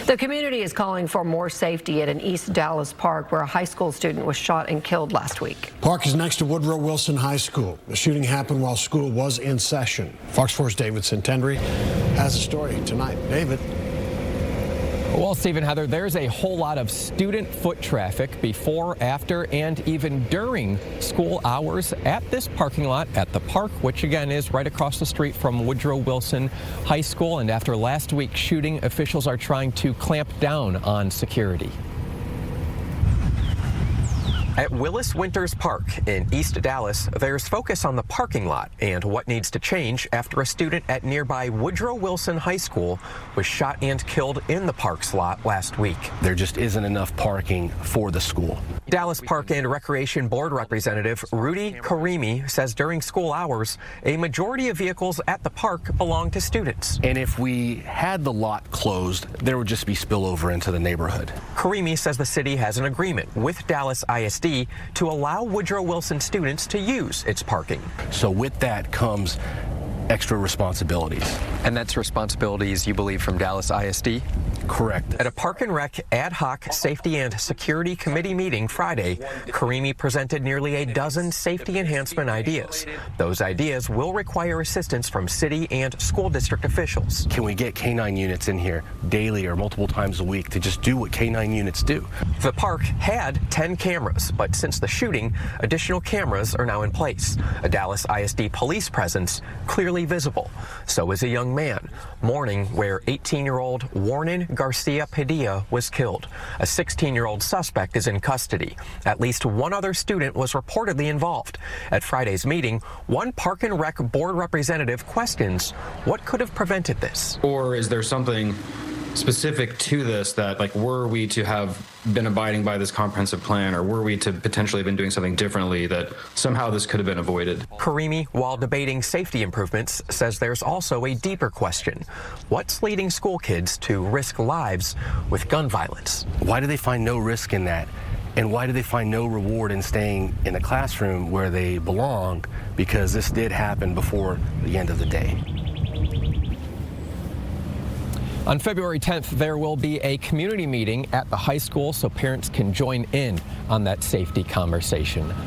The community is calling for more safety at an East Dallas park where a high school student was shot and killed last week. Park is next to Woodrow Wilson High School. The shooting happened while school was in session. Fox 4's David Sentendry has a story tonight. David. Well, Stephen, Heather, there's a whole lot of student foot traffic before, after, and even during school hours at this parking lot at the park, which again is right across the street from Woodrow Wilson High School. And after last week's shooting, officials are trying to clamp down on security. At Willis Winters Park in East Dallas, there's focus on the parking lot and what needs to change after a student at nearby Woodrow Wilson High School was shot and killed in the park's lot last week. There just isn't enough parking for the school. Dallas Park and Recreation Board Representative Rudy Karimi says during school hours, a majority of vehicles at the park belong to students. And if we had the lot closed, there would just be spillover into the neighborhood. Karimi says the city has an agreement with Dallas ISD to allow Woodrow Wilson students to use its parking. So with that comes extra responsibilities. And that's responsibilities, you believe, from Dallas ISD? Correct. At a Park and Rec ad hoc safety and security committee meeting Friday, Karimi presented nearly a dozen safety enhancement ideas. Those ideas will require assistance from city and school district officials. Can we get K-9 units in here daily or multiple times a week to just do what K-9 units do? The park had 10 cameras, but since the shooting, additional cameras are now in place. A Dallas ISD police presence clearly visible. So is a young man mourning where 18-year-old Warren Garcia Padilla was killed. A 16-year-old suspect is in custody. At least one other student was reportedly involved. At Friday's meeting, one Park and Rec board representative questions what could have prevented this. Or is there something specific to this that, like, were we to have been abiding by this comprehensive plan, or were we to potentially have been doing something differently, that somehow this could have been avoided? Karimi, while debating safety improvements, says there's also a deeper question. What's leading school kids to risk lives with gun violence? Why do they find no risk in that? And why do they find no reward in staying in a classroom where they belong? Because this did happen before the end of the day. On February 10th, there will be a community meeting at the high school so parents can join in on that safety conversation.